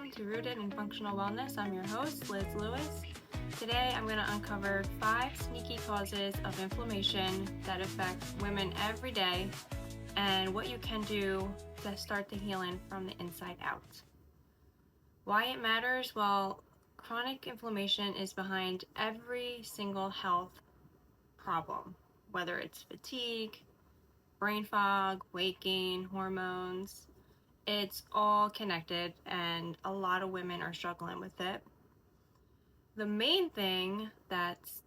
welcome to Rooted in Functional Wellness. I'm your host, Liz Lewis. Today I'm going to uncover 5 sneaky causes of inflammation that affect women every day and what you can do to start the healing from the inside out. Why it matters? Well, chronic inflammation is behind every single health problem, whether it's fatigue, brain fog, weight gain, hormones. It's all connected, and a lot of women are struggling with it. The main thing that's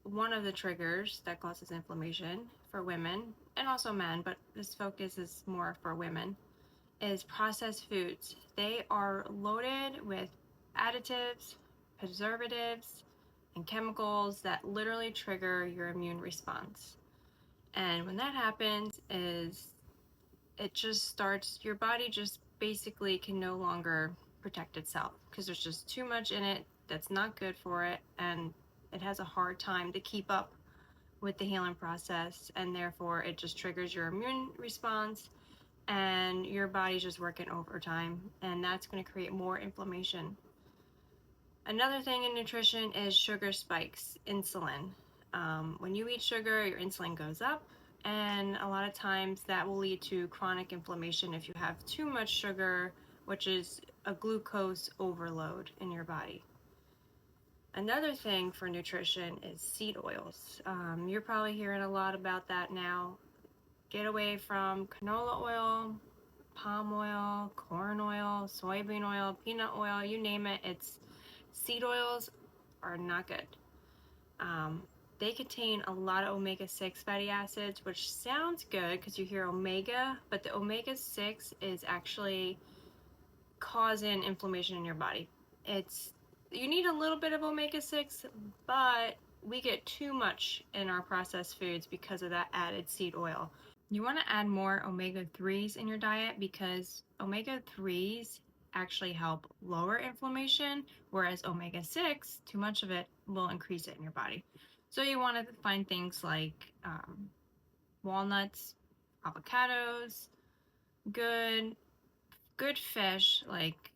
one of the triggers that causes inflammation for women, and also men, but this focus is more for women, is processed foods. They are loaded with additives, preservatives, and chemicals that literally trigger your immune response. And when that happens it just starts, your body just basically can no longer protect itself because there's just too much in it that's not good for it, and it has a hard time to keep up with the healing process, and therefore it just triggers your immune response and your body's just working overtime, and that's going to create more inflammation. Another thing in nutrition is sugar spikes, insulin. When you eat sugar, your insulin goes up, and a lot of times that will lead to chronic inflammation if you have too much sugar, which is a glucose overload in your body. Another thing for nutrition is seed oils. You're probably hearing a lot about that now. Get away from canola oil, palm oil, corn oil, soybean oil, peanut oil, you name it. Seed oils are not good. They contain a lot of omega-6 fatty acids, which sounds good because you hear omega, but the omega-6 is actually causing inflammation in your body. You need a little bit of omega-6, but we get too much in our processed foods because of that added seed oil. You want to add more omega-3s in your diet because omega-3s actually help lower inflammation, whereas omega-6, too much of it, will increase it in your body. So you want to find things like walnuts, avocados, good fish like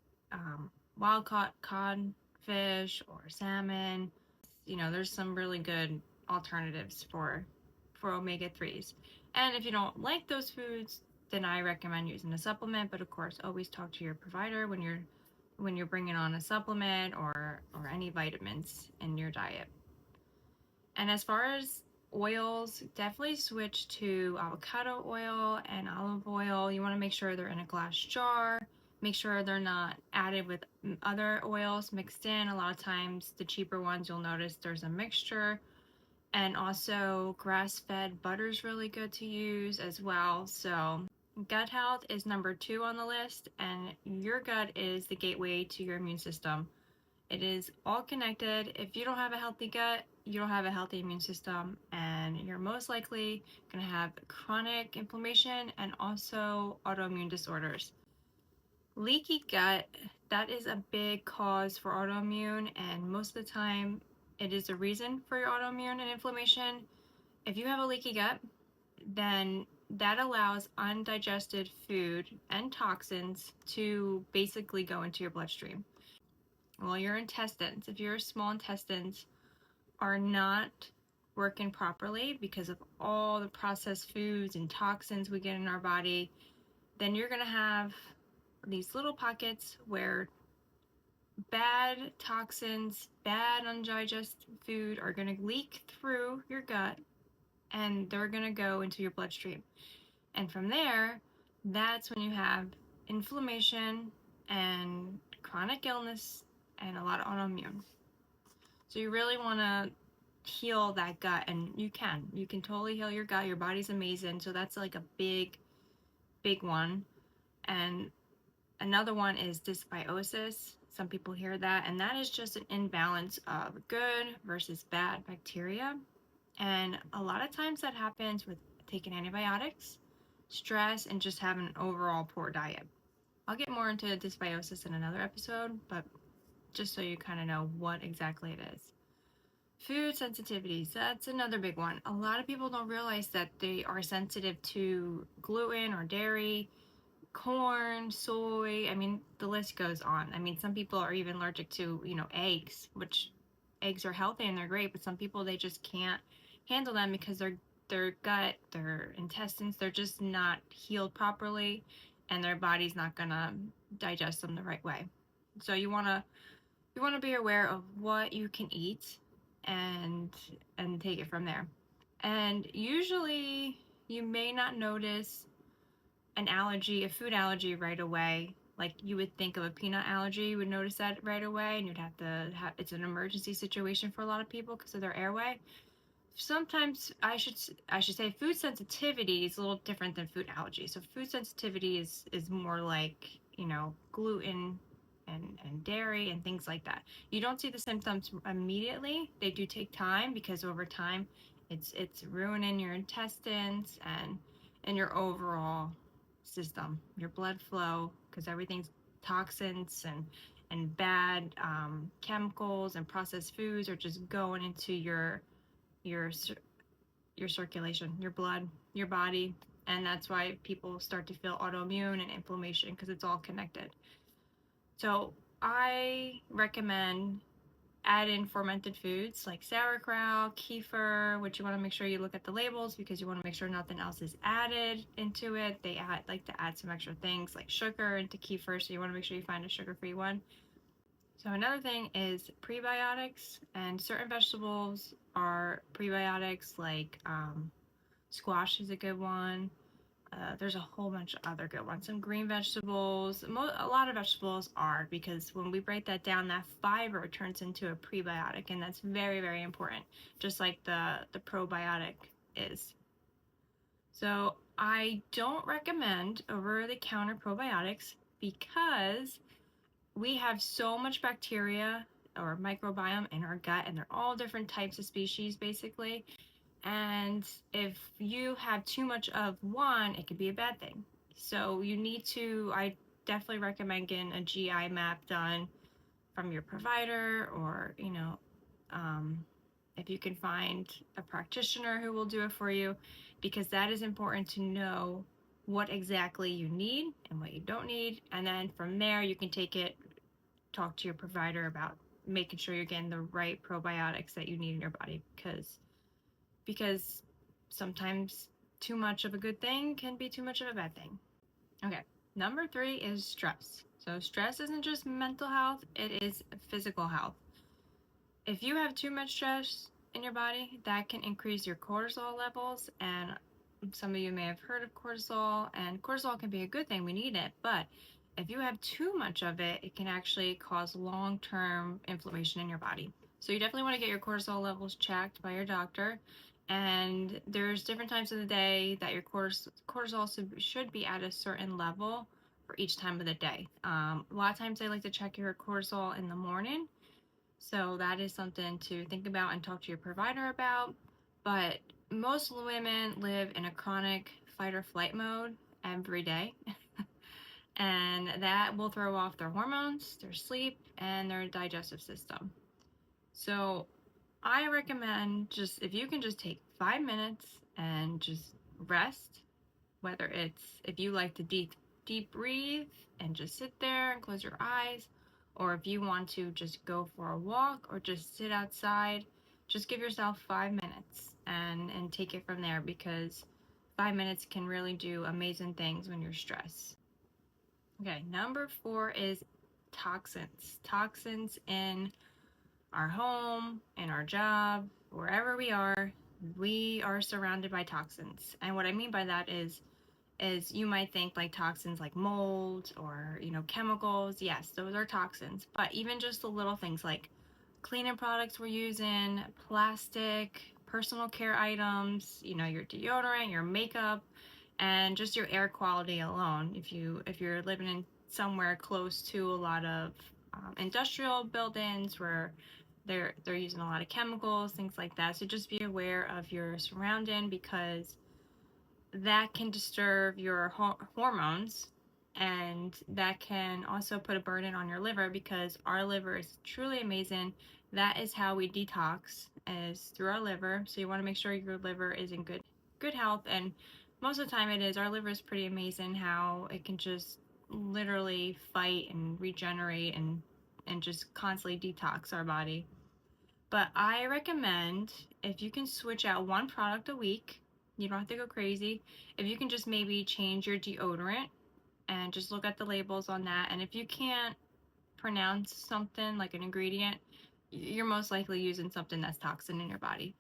wild caught codfish or salmon. There's some really good alternatives for omega-3s. And if you don't like those foods, then I recommend using a supplement, but of course always talk to your provider when you're bringing on a supplement or any vitamins in your diet. And as far as oils, definitely switch to avocado oil and olive oil. You want to make sure they're in a glass jar. Make sure they're not added with other oils mixed in. A lot of times the cheaper ones, you'll notice there's a mixture. And also grass-fed butter is really good to use as well. So gut health is number 2 on the list, and your gut is the gateway to your immune system. It is all connected. If you don't have a healthy gut, you don't have a healthy immune system, and you're most likely going to have chronic inflammation and also autoimmune disorders. Leaky gut, that is a big cause for autoimmune, and most of the time it is a reason for your autoimmune and inflammation. If you have a leaky gut, then that allows undigested food and toxins to basically go into your bloodstream. Well, your intestines, if your small intestines are not working properly because of all the processed foods and toxins we get in our body, then you're going to have these little pockets where bad toxins, bad undigested food are going to leak through your gut, and they're going to go into your bloodstream. And from there, that's when you have inflammation and chronic illness and a lot of autoimmune. So you really want to heal that gut, and you can totally heal your gut. Your body's amazing. So that's like a big one. And another one is dysbiosis. Some people hear that, and that is just an imbalance of good versus bad bacteria. And a lot of times that happens with taking antibiotics, stress, and just having an overall poor diet. I'll get more into dysbiosis in another episode, but just so you kind of know what exactly it is. Food sensitivities, that's another big one. A lot of people don't realize that they are sensitive to gluten or dairy, corn, soy. I mean, the list goes on. I mean, some people are even allergic to, eggs, which eggs are healthy and they're great, but some people they just can't handle them because their gut, their intestines, they're just not healed properly and their body's not gonna digest them the right way. So you wanna be aware of what you can eat and take it from there. And usually you may not notice an allergy, a food allergy right away. Like you would think of a peanut allergy, you would notice that right away, and you'd have to have it's an emergency situation for a lot of people because of their airway. Sometimes I should say food sensitivity is a little different than food allergy. So food sensitivity is more like, gluten and dairy and things like that. You don't see the symptoms immediately. They do take time because over time it's ruining your intestines and your overall system, your blood flow, because everything's toxins and bad chemicals and processed foods are just going into your your circulation, your blood, your body, and that's why people start to feel autoimmune and inflammation because it's all connected. So I recommend add in fermented foods like sauerkraut, kefir, which you want to make sure you look at the labels because you want to make sure nothing else is added into it. They like to add some extra things like sugar into kefir, so you want to make sure you find a sugar-free one. So another thing is prebiotics, and certain vegetables are prebiotics, like squash is a good one. There's a whole bunch of other good ones. Some green vegetables, a lot of vegetables are, because when we break that down, that fiber turns into a prebiotic, and that's very, very important, just like the probiotic is. So I don't recommend over-the-counter probiotics because we have so much bacteria or microbiome in our gut, and they're all different types of species basically. And if you have too much of one, it could be a bad thing. So I definitely recommend getting a GI map done from your provider, or, if you can find a practitioner who will do it for you, because that is important to know what exactly you need and what you don't need. And then from there, you can talk to your provider about making sure you're getting the right probiotics that you need in your body, because sometimes too much of a good thing can be too much of a bad thing. Okay, number 3 is stress. So stress isn't just mental health, it is physical health. If you have too much stress in your body, that can increase your cortisol levels, and some of you may have heard of cortisol, and cortisol can be a good thing, we need it, but if you have too much of it, it can actually cause long-term inflammation in your body. So you definitely want to get your cortisol levels checked by your doctor, and there's different times of the day that your cortisol should be at a certain level for each time of the day. A lot of times I like to check your cortisol in the morning, so that is something to think about and talk to your provider about. But most women live in a chronic fight or flight mode every day. And that will throw off their hormones, their sleep, and their digestive system. So I recommend, just if you can just take 5 minutes and just rest, whether it's, if you like to deep breathe and just sit there and close your eyes, or if you want to just go for a walk or just sit outside, just give yourself 5 minutes and take it from there, because 5 minutes can really do amazing things when you're stressed. Okay, number 4 is toxins. Toxins in our home, in our job, wherever we are surrounded by toxins. And what I mean by that is you might think like toxins like mold or, chemicals. Yes, those are toxins. But even just the little things like cleaning products we're using, plastic, personal care items, your deodorant, your makeup, and just your air quality alone. If you're living in somewhere close to a lot of industrial buildings where they're using a lot of chemicals, things like that. So just be aware of your surrounding, because that can disturb your hormones, and that can also put a burden on your liver, because our liver is truly amazing. That is how we detox, is through our liver. So you want to make sure your liver is in good health, and most of the time it is. Our liver is pretty amazing how it can just literally fight and regenerate and just constantly detox our body. But I recommend, if you can switch out one product a week, you don't have to go crazy. If you can just maybe change your deodorant and just look at the labels on that. And if you can't pronounce something like an ingredient, you're most likely using something that's toxin in your body.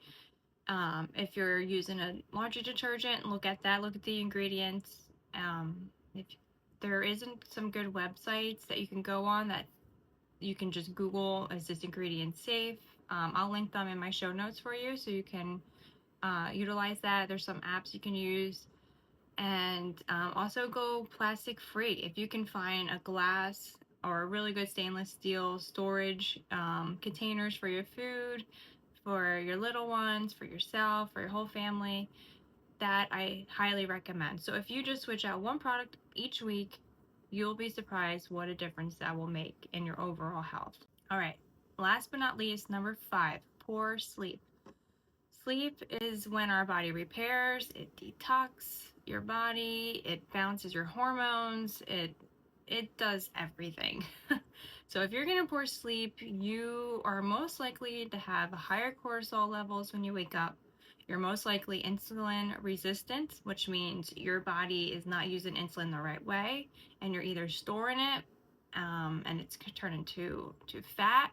If you're using a laundry detergent, look at that, look at the ingredients. If there isn't some good websites that you can go on that you can just Google, is this ingredient safe? I'll link them in my show notes for you so you can utilize that. There's some apps you can use. And also go plastic free. If you can find a glass or a really good stainless steel storage containers for your food, for your little ones, for yourself, for your whole family, that I highly recommend. So if you just switch out one product each week, you'll be surprised what a difference that will make in your overall health. All right, last but not least, number 5, poor sleep. Sleep is when our body repairs, it detox your body, it balances your hormones, it does everything. So if you're getting poor sleep, you are most likely to have higher cortisol levels when you wake up. You're most likely insulin resistant, which means your body is not using insulin the right way, and you're either storing it, and it's turning to fat.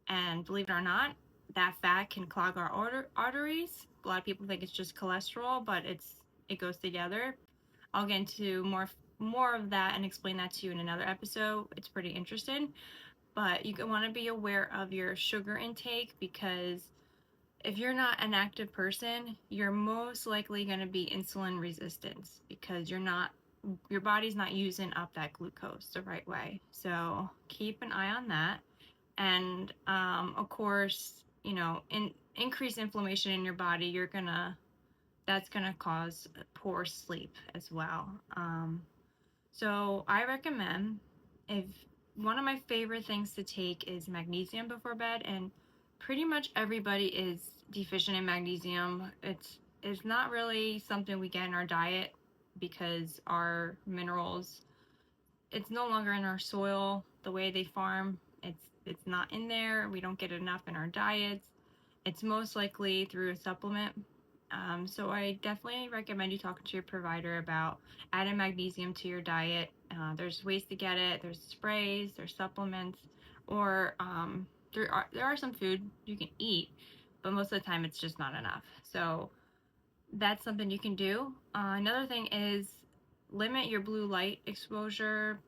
And believe it or not, that fat can clog our arteries. A lot of people think it's just cholesterol, but it goes together. I'll get into more of that and explain that to you in another episode. It's pretty interesting. But you want to be aware of your sugar intake, because if you're not an active person, you're most likely going to be insulin resistant because your body's not using up that glucose the right way. So keep an eye on that. And of course, increased inflammation in your body, that's gonna cause poor sleep as well. So I recommend, if one of my favorite things to take is magnesium before bed, and pretty much everybody is deficient in magnesium. It's not really something we get in our diet because our minerals, it's no longer in our soil the way they farm. It's not in there. We don't get enough in our diets. It's most likely through a supplement. So I definitely recommend you talking to your provider about adding magnesium to your diet. There's ways to get it. There's sprays, there's supplements, or there are some food you can eat, but most of the time it's just not enough. So that's something you can do. Another thing is limit your blue light exposure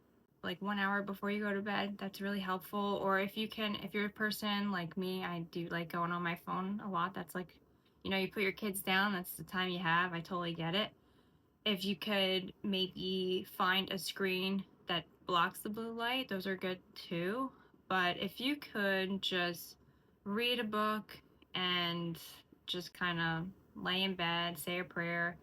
like 1 hour before you go to bed. That's really helpful. Or if you're a person like me, I do like going on my phone a lot. That's like, you put your kids down, that's the time you have. I totally get it. If you could maybe find a screen that blocks the blue light, those are good too. But if you could just read a book and just kind of lay in bed, say a prayer,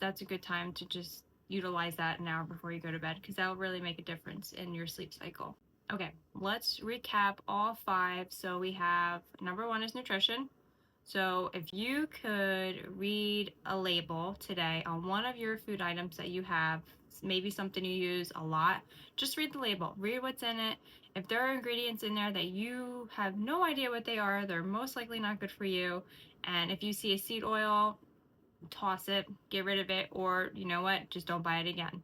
that's a good time to just utilize that an hour before you go to bed, because that will really make a difference in your sleep cycle. Okay, let's recap all 5. So we have number 1 is nutrition. So if you could read a label today on one of your food items that you have, maybe something you use a lot, just read the label, read what's in it. If there are ingredients in there that you have no idea what they are, they're most likely not good for you. And if you see a seed oil, toss it, get rid of it, or you know what, just don't buy it again.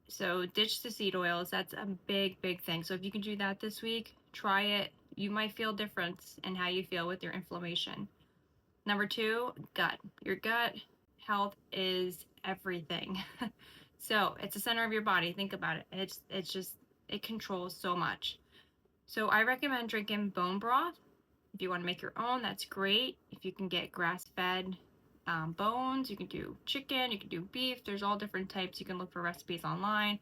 So ditch the seed oils. That's a big, big thing. So if you can do that this week, try it. You might feel a difference in how you feel with your inflammation. Number 2, gut. Your gut health is everything. So it's the center of your body. Think about it. It controls so much. So I recommend drinking bone broth. If you want to make your own, that's great. If you can get grass-fed bones, you can do chicken, you can do beef. There's all different types. You can look for recipes online.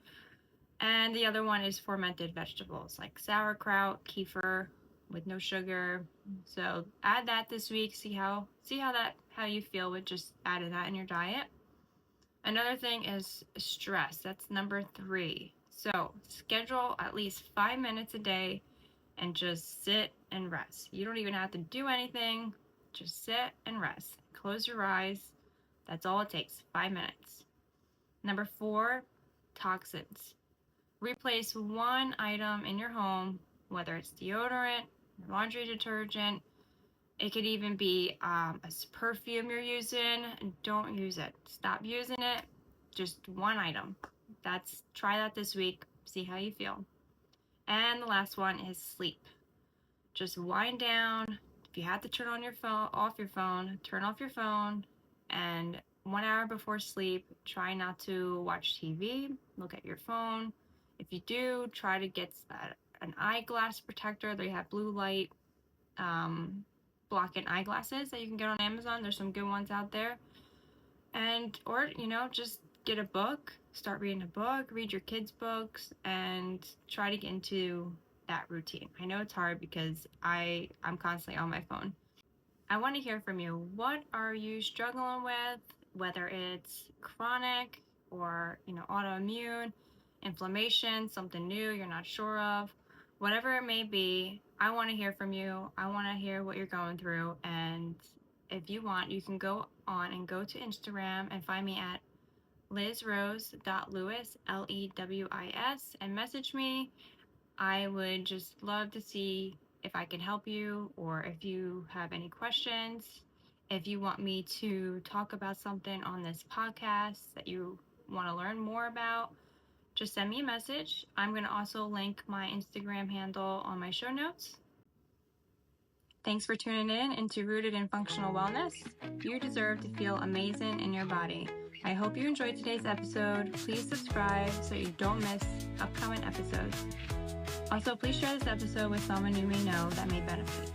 And the other one is fermented vegetables like sauerkraut, kefir with no sugar. So add that this week. See how you feel with just adding that in your diet. Another thing is stress. That's number 3. So schedule at least 5 minutes a day and just sit and rest. You don't even have to do anything. Just sit and rest. Close your eyes. That's all it takes, 5 minutes. Number 4, toxins. Replace one item in your home, whether it's deodorant, laundry detergent. It could even be a perfume you're using. Don't use it. Stop using it. Just one item. Try that this week. See how you feel. And the last one is sleep. Just wind down. If you have to turn on your phone, turn off your phone. And 1 hour before sleep, try not to watch TV, look at your phone. If you do, try to get an eyeglass protector. They have blue light blocking eyeglasses that you can get on Amazon. There's some good ones out there. Or just get a book, start reading a book, read your kids' books, and try to get into that routine. I know it's hard because I'm constantly on my phone. I want to hear from you. What are you struggling with? Whether it's chronic or autoimmune, inflammation, something new you're not sure of, whatever it may be, I want to hear from you. I want to hear what you're going through. And if you want, you can go to Instagram and find me at lizrose.lewis, Lewis, and message me. I would just love to see if I can help you, or if you have any questions. If you want me to talk about something on this podcast that you want to learn more about, just send me a message. I'm going to also link my Instagram handle on my show notes. Thanks for tuning in into Rooted in Functional Wellness. You deserve to feel amazing in your body. I hope you enjoyed today's episode. Please subscribe so you don't miss upcoming episodes. Also, please share this episode with someone you may know that may benefit.